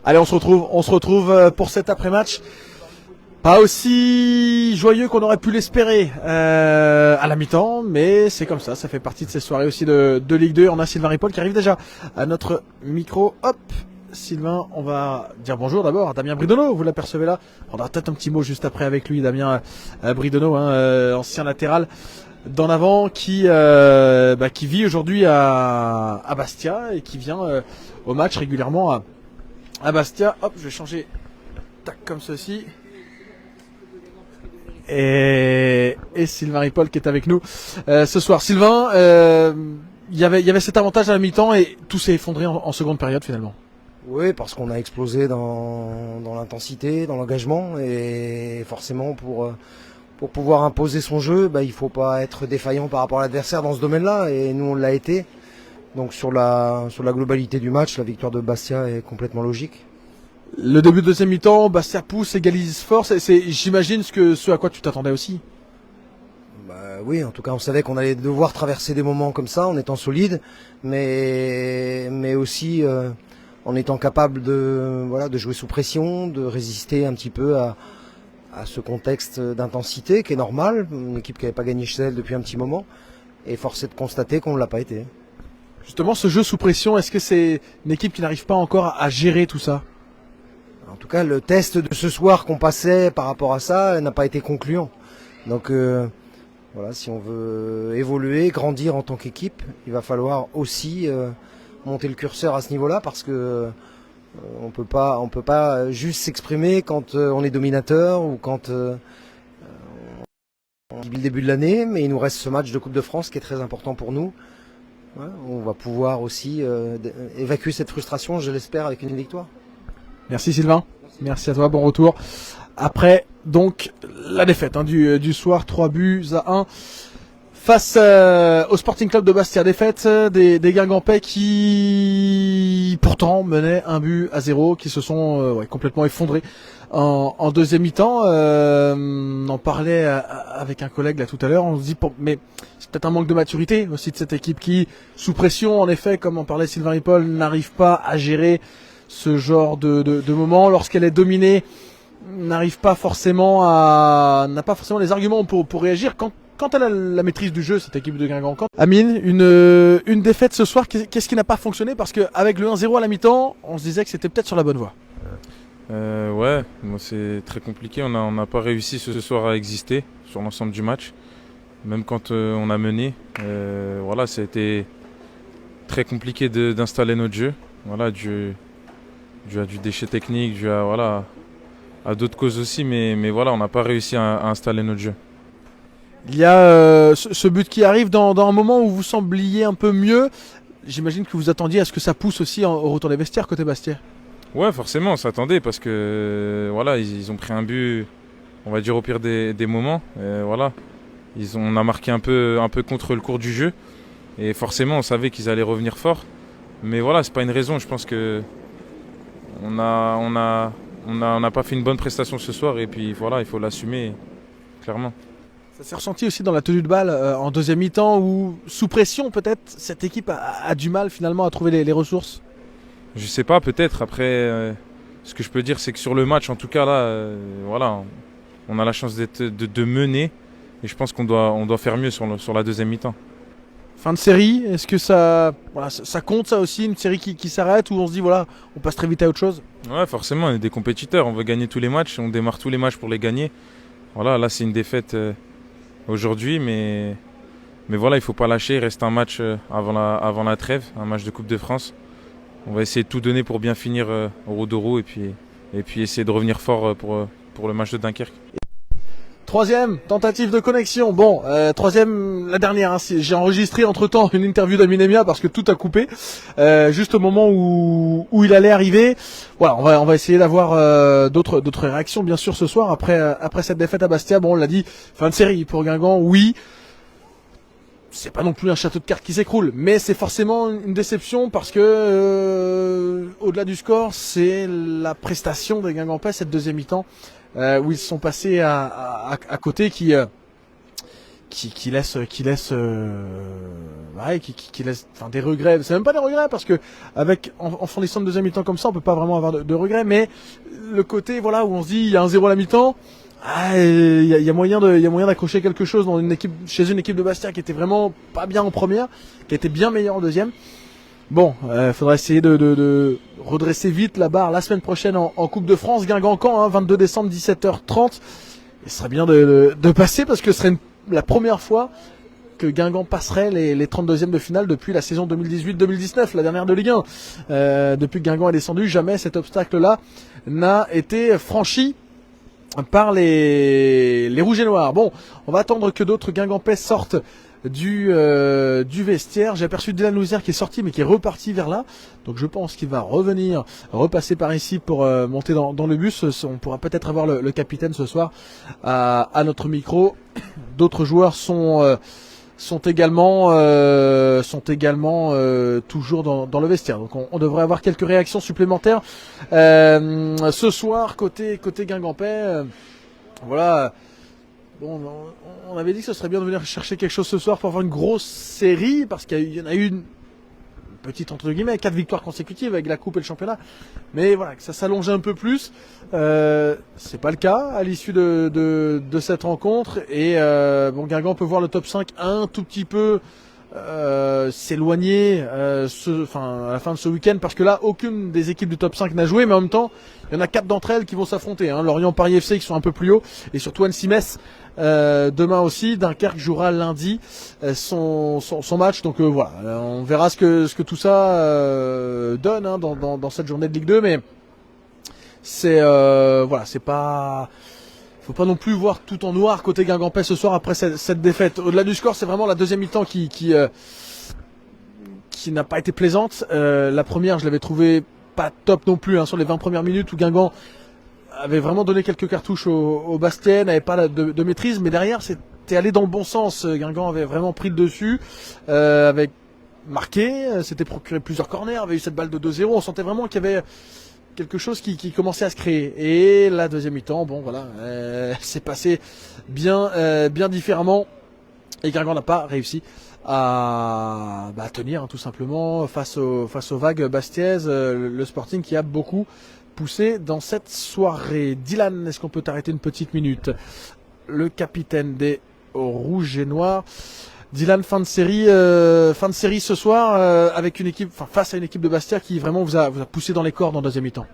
Allez, on se retrouve pour cet après-match. Pas aussi joyeux qu'on aurait pu l'espérer à la mi-temps, mais c'est comme ça fait partie de ces soirées aussi de Ligue 2. On a Sylvain Ripoll qui arrive déjà à notre micro. Hop, Sylvain, on va dire bonjour d'abord à Damien Bridonneau, vous l'apercevez là. On aura peut-être un petit mot juste après avec lui, Damien Bridonneau, ancien latéral d'en avant qui vit aujourd'hui à Bastia et qui vient au match régulièrement à Bastia. Hop, je vais changer, tac, comme ceci. Et Sylvain Ripoll qui est avec nous ce soir. Sylvain, il y avait cet avantage à la mi-temps et tout s'est effondré en seconde période finalement. Oui, parce qu'on a explosé dans l'intensité, dans l'engagement, et forcément pour pouvoir imposer son jeu, il faut pas être défaillant par rapport à l'adversaire dans ce domaine-là, et nous on l'a été. Donc sur la globalité du match, la victoire de Bastia est complètement logique. Le début de deuxième mi-temps, Bastia pousse, égalise fort, j'imagine ce à quoi tu t'attendais aussi. Oui, en tout cas on savait qu'on allait devoir traverser des moments comme ça en étant solide, mais aussi en étant capable de jouer sous pression, de résister un petit peu à ce contexte d'intensité qui est normal, une équipe qui n'avait pas gagné chez elle depuis un petit moment, et force est de constater qu'on ne l'a pas été. Justement, ce jeu sous pression, est-ce que c'est une équipe qui n'arrive pas encore à gérer tout ça ? En tout cas, le test de ce soir qu'on passait par rapport à ça n'a pas été concluant. Donc voilà, si on veut évoluer, grandir en tant qu'équipe, il va falloir aussi monter le curseur à ce niveau-là, parce que on peut pas juste s'exprimer quand on est dominateur ou quand on vit le début de l'année, mais il nous reste ce match de Coupe de France qui est très important pour nous. Ouais, on va pouvoir aussi évacuer cette frustration, je l'espère, avec une victoire. Merci Sylvain, merci à toi, bon retour. Après donc la défaite du soir, 3-1 face au Sporting Club de Bastia. Défaite des Guingampais qui pourtant menaient 1-0, qui se sont complètement effondrés en deuxième mi-temps. On en parlait avec un collègue là tout à l'heure, on se dit mais c'est peut-être un manque de maturité aussi de cette équipe qui, sous pression en effet, comme en parlait Sylvain Ripoll, n'arrive pas à gérer ce genre de moment. Lorsqu'elle est dominée, n'a pas forcément les arguments pour réagir quand elle a la maîtrise du jeu, cette équipe de Guingamp. Amine, une défaite ce soir, qu'est-ce qui n'a pas fonctionné? Parce qu'avec le 1-0 à la mi-temps, on se disait que c'était peut-être sur la bonne voie. Ouais, moi c'est très compliqué, on n'a pas réussi ce soir à exister sur l'ensemble du match. Même quand on a mené, voilà, ça a été très compliqué d'installer notre jeu. Voilà, dû à du déchet technique, dû à d'autres causes aussi, mais voilà, on n'a pas réussi à installer notre jeu. Il y a ce but qui arrive dans un moment où vous sembliez un peu mieux. J'imagine que vous attendiez à ce que ça pousse aussi au retour des vestiaires côté Bastia. Ouais, forcément, on s'attendait parce que voilà, ils ont pris un but, on va dire au pire des moments. Voilà, on a marqué un peu contre le cours du jeu et forcément, on savait qu'ils allaient revenir fort. Mais voilà, c'est pas une raison. Je pense que on n'a pas fait une bonne prestation ce soir et puis voilà, il faut l'assumer clairement. Ça s'est ressenti aussi dans la tenue de balle en deuxième mi-temps où, sous pression peut-être, cette équipe a du mal finalement à trouver les ressources. Je sais pas, peut-être. Après, ce que je peux dire, c'est que sur le match, en tout cas là, voilà, on a la chance de mener et je pense qu'on doit faire mieux sur la deuxième mi-temps. Fin de série, est-ce que ça compte ça aussi, une série qui s'arrête ou on se dit voilà, on passe très vite à autre chose? Ouais, forcément, on est des compétiteurs, on veut gagner tous les matchs, on démarre tous les matchs pour les gagner. Voilà, là c'est une défaite aujourd'hui, mais voilà, il faut pas lâcher, il reste un match avant la trêve, un match de Coupe de France. On va essayer de tout donner pour bien finir au Roux-de-Roux et puis essayer de revenir fort pour le match de Dunkerque. Troisième tentative de connexion. Bon, troisième, la dernière. J'ai enregistré entre-temps une interview d'Amine Emia parce que tout a coupé juste au moment où il allait arriver. Voilà, on va essayer d'avoir d'autres réactions bien sûr ce soir après cette défaite à Bastia. Bon, on l'a dit, fin de série pour Guingamp. Oui, c'est pas non plus un château de cartes qui s'écroule, mais c'est forcément une déception parce que au-delà du score, c'est la prestation des Guingampais cette deuxième mi-temps. Où ils sont passés à côté qui qui laisse enfin des regrets. C'est même pas des regrets parce que en finissant le deuxième mi-temps comme ça, on peut pas vraiment avoir de regrets, mais le côté voilà où on se dit il y a un 0 à la mi-temps, il y a moyen d'accrocher quelque chose dans chez une équipe de Bastia qui était vraiment pas bien en première, qui était bien meilleure en deuxième. Bon, faudra essayer de redresser vite la barre la semaine prochaine en Coupe de France, Guingamp-Caen, 22 décembre 17h30. Il serait bien de passer parce que ce serait la première fois que Guingamp passerait les 32e de finale depuis la saison 2018-2019, la dernière de Ligue 1. Depuis que Guingamp est descendu, jamais cet obstacle-là n'a été franchi par les Rouges et Noirs. Bon, on va attendre que d'autres Guingampais sortent du vestiaire. J'ai aperçu Dylan Louisière qui est sorti mais qui est reparti vers là, donc je pense qu'il va repasser par ici pour monter dans le bus. On pourra peut-être avoir le capitaine ce soir à notre micro. D'autres joueurs sont également toujours dans le vestiaire, donc on devrait avoir quelques réactions supplémentaires ce soir côté Guingampais. Voilà. Bon, on avait dit que ce serait bien de venir chercher quelque chose ce soir pour avoir une grosse série, parce qu'il y en a eu une petite entre guillemets, 4 victoires consécutives avec la coupe et le championnat, mais voilà, que ça s'allonge un peu plus. C'est pas le cas à l'issue de cette rencontre, et bon, Guingamp peut voir le top 5 un tout petit peu s'éloigner à la fin de ce week-end, parce que là aucune des équipes du top 5 n'a joué, mais en même temps il y en a 4 d'entre elles qui vont s'affronter, Lorient, Paris FC qui sont un peu plus haut, et surtout Annecy-Metz demain aussi. Dunkerque jouera lundi son match, donc voilà, on verra ce que tout ça donne dans cette journée de Ligue 2, mais c'est pas, faut pas non plus voir tout en noir côté Guingampais ce soir après cette défaite. Au-delà du score, c'est vraiment la deuxième mi-temps qui n'a pas été plaisante. La première, je l'avais trouvée pas top non plus, sur les 20 premières minutes où Guingamp avait vraiment donné quelques cartouches au Bastien, n'avait pas de maîtrise, mais derrière c'était allé dans le bon sens. Guingamp avait vraiment pris le dessus, avait marqué, s'était procuré plusieurs corners, avait eu cette balle de 2-0, on sentait vraiment qu'il y avait quelque chose qui commençait à se créer. Et la deuxième mi-temps, bon voilà, c'est passé bien différemment, et Guingamp n'a pas réussi à tenir tout simplement face aux vagues bastiaises. Le Sporting qui a beaucoup poussé dans cette soirée. Dylan, est-ce qu'on peut t'arrêter une petite minute? Le capitaine des Rouges et Noirs. Dylan, fin de série ce soir avec une équipe, face à une équipe de Bastia qui vraiment vous a poussé dans les cordes en deuxième mi-temps.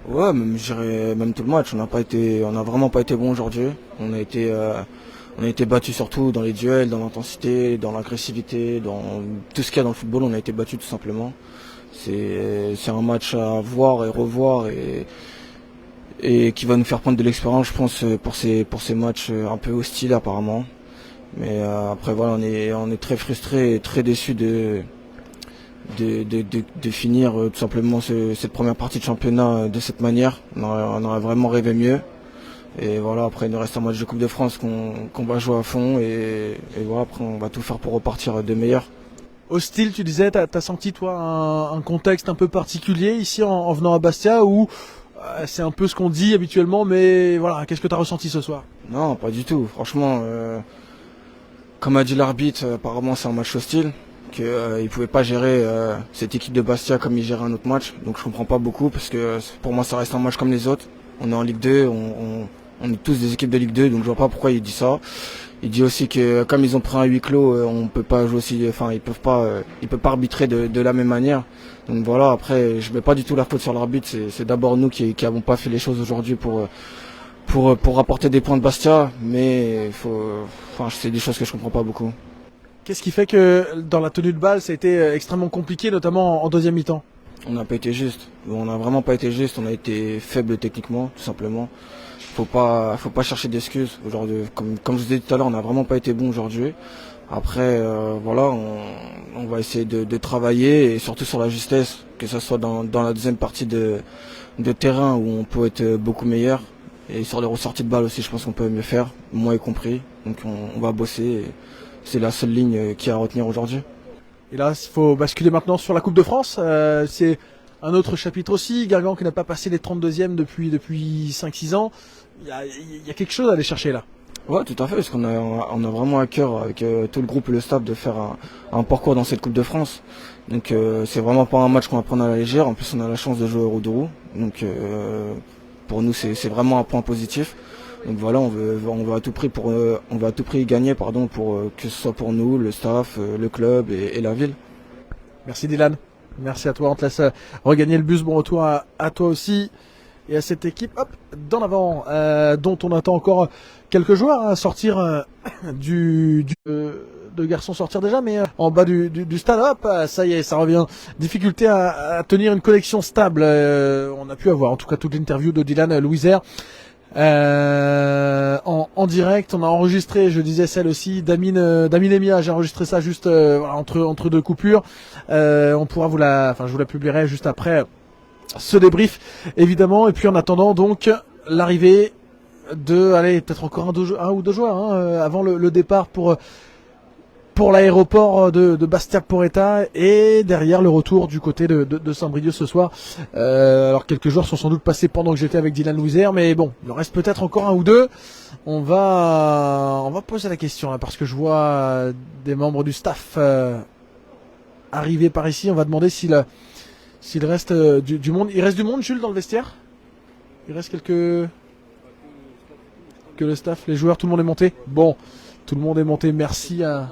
Ouais, je dirais même tout le match. On a vraiment pas été bon aujourd'hui. On a été battus surtout dans les duels, dans l'intensité, dans l'agressivité, dans tout ce qu'il y a dans le football. On a été battus tout simplement. C'est un match à voir et revoir et qui va nous faire prendre de l'expérience, je pense, pour ces matchs un peu hostiles apparemment. Mais après voilà, on est très frustrés et très déçus de finir tout simplement cette première partie de championnat de cette manière. On aurait vraiment rêvé mieux. Et voilà, après il nous reste un match de Coupe de France qu'on va jouer à fond, et voilà, après on va tout faire pour repartir de meilleur. Hostile, tu disais, t'as senti toi un contexte un peu particulier ici en venant à Bastia, ou c'est un peu ce qu'on dit habituellement, mais voilà, qu'est-ce que t'as ressenti ce soir? Non, pas du tout, franchement, comme a dit l'arbitre, apparemment c'est un match hostile, qu'il pouvait pas gérer cette équipe de Bastia comme il gérait un autre match, donc je comprends pas beaucoup, parce que pour moi ça reste un match comme les autres. On est en Ligue 2, on est tous des équipes de Ligue 2, donc je vois pas pourquoi il dit ça. Il dit aussi que comme ils ont pris un huis clos, on peut pas jouer aussi, ils peuvent pas arbitrer de la même manière. Donc voilà, après je mets pas du tout la faute sur l'arbitre, c'est d'abord nous qui avons pas fait les choses aujourd'hui pour rapporter des points de Bastia, mais c'est des choses que je comprends pas beaucoup. Qu'est-ce qui fait que dans la tenue de balle ça a été extrêmement compliqué, notamment en deuxième mi-temps? On n'a pas été juste. On n'a vraiment pas été juste. On a été faible techniquement, tout simplement. Faut pas chercher d'excuses. Aujourd'hui, comme je vous ai dit tout à l'heure, on n'a vraiment pas été bon aujourd'hui. Après, voilà, on va essayer de travailler, et surtout sur la justesse, que ce soit dans la deuxième partie de terrain où on peut être beaucoup meilleur, et sur les ressorties de balles aussi, je pense qu'on peut mieux faire, moi y compris. Donc on va bosser. Et c'est la seule ligne qu'il y a à retenir aujourd'hui. Et là, il faut basculer maintenant sur la Coupe de France. C'est un autre chapitre aussi. Guingamp qui n'a pas passé les 32e depuis 5-6 ans. Il y a quelque chose à aller chercher là. Ouais, tout à fait, parce qu'on a vraiment à cœur avec tout le groupe et le staff de faire un parcours dans cette Coupe de France. Donc c'est vraiment pas un match qu'on va prendre à la légère. En plus, on a la chance de jouer au Roux. Donc pour nous, c'est vraiment un point positif. Donc voilà, on va à tout prix on va à tout prix gagner, pardon, pour que ce soit pour nous, le staff, le club et la ville. Merci Dylan. Merci à toi. On te laisse regagner le bus. Bon retour à toi aussi et à cette équipe. Hop, d'en avant, dont on attend encore quelques joueurs à sortir de garçons sortir déjà, mais en bas du stade. Hop, ça y est, ça revient. Difficulté à tenir une connexion stable. On a pu avoir en tout cas toute l'interview de Dylan Louisère. En direct, on a enregistré, je disais celle aussi d'Amine Emia, j'ai enregistré ça juste voilà, entre deux coupures. On pourra je vous la publierai juste après ce débrief évidemment. Et puis en attendant donc l'arrivée de, allez, peut-être encore un ou deux joueurs avant le départ pour l'aéroport de Bastia Porretta, et derrière le retour du côté de Saint-Brieuc ce soir. Alors quelques joueurs sont sans doute passés pendant que j'étais avec Dylan Louisère, mais bon, il en reste peut-être encore un ou deux. On va poser la question là, parce que je vois des membres du staff arriver par ici. On va demander s'il reste du monde. Il reste du monde, Jules, dans le vestiaire? Il reste que le staff, les joueurs, tout le monde est monté? Bon, tout le monde est monté, merci à...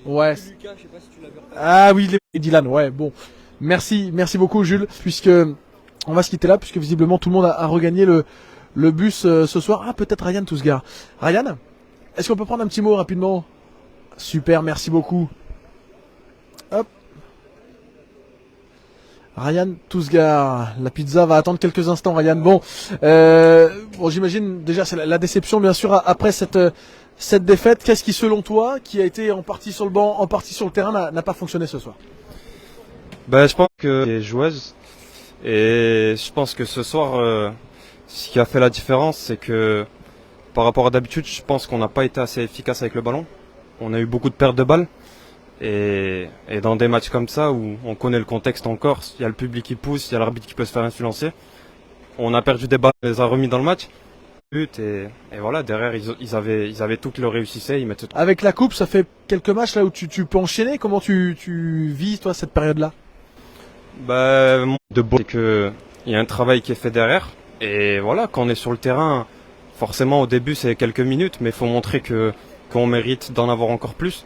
Ouais. Ah oui, Dylan, ouais, bon. Merci beaucoup Jules, puisque on va se quitter là, puisque visiblement tout le monde a regagné le bus ce soir. Ah, peut-être Ryan Tousgar. Ryan, est-ce qu'on peut prendre un petit mot rapidement? Super, merci beaucoup. Hop. Ryan Tousgar, la pizza va attendre quelques instants, Ryan. Bon, j'imagine déjà c'est la déception bien sûr après cette défaite. Qu'est-ce qui, selon toi, qui a été en partie sur le banc, en partie sur le terrain, n'a pas fonctionné ce soir? Je pense que les joueuses, et je pense que ce soir, ce qui a fait la différence, c'est que par rapport à d'habitude, je pense qu'on n'a pas été assez efficace avec le ballon. On a eu beaucoup de pertes de balles. Et dans des matchs comme ça, où on connaît le contexte encore, il y a le public qui pousse, il y a l'arbitre qui peut se faire influencer. On a perdu des balles, on les a remis dans le match. Et voilà, derrière, ils avaient tout qui leur réussissait, ils mettaient tout. Avec la coupe, ça fait quelques matchs là où tu peux enchaîner. Comment tu vis, toi, cette période-là? De beau, c'est que il y a un travail qui est fait derrière. Et voilà, quand on est sur le terrain, forcément, au début, c'est quelques minutes, mais il faut montrer qu'on mérite d'en avoir encore plus.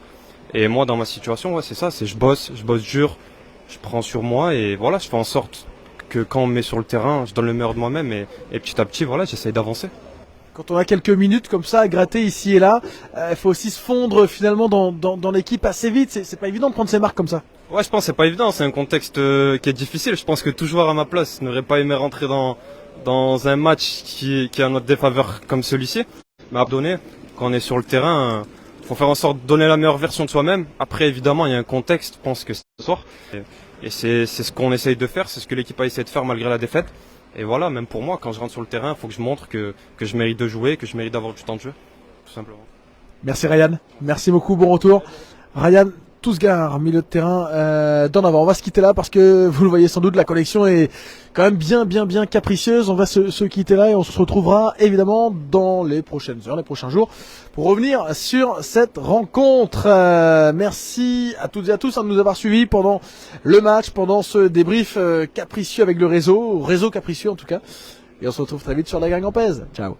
Et moi, dans ma situation, ouais, c'est ça, c'est je bosse dur, je prends sur moi et voilà, je fais en sorte que quand on me met sur le terrain, je donne le meilleur de moi-même et petit à petit, voilà, j'essaye d'avancer. Quand on a quelques minutes comme ça à gratter ici et là, il faut aussi se fondre finalement dans l'équipe assez vite. C'est pas évident de prendre ses marques comme ça. Ouais, je pense que c'est pas évident, c'est un contexte qui est difficile. Je pense que tout joueur à ma place n'aurait pas aimé rentrer dans un match qui est à notre défaveur comme celui-ci. Mais à donner, quand on est sur le terrain, faut faire en sorte de donner la meilleure version de soi-même. Après, évidemment, il y a un contexte, je pense que c'est ce soir. Et c'est ce qu'on essaye de faire, c'est ce que l'équipe a essayé de faire malgré la défaite. Et voilà, même pour moi, quand je rentre sur le terrain, il faut que je montre que je mérite de jouer, que je mérite d'avoir du temps de jeu, tout simplement. Merci Ryan, merci beaucoup, bon retour. Ryan Tousgar, milieu de terrain d'en avant. On va se quitter là parce que vous le voyez sans doute, la connexion est quand même bien capricieuse. On va se quitter là et on se retrouvera évidemment dans les prochaines heures, les prochains jours pour revenir sur cette rencontre. Merci à toutes et à tous de nous avoir suivis pendant le match, pendant ce débrief capricieux avec le réseau capricieux en tout cas. Et on se retrouve très vite sur la Gargampèse. Ciao.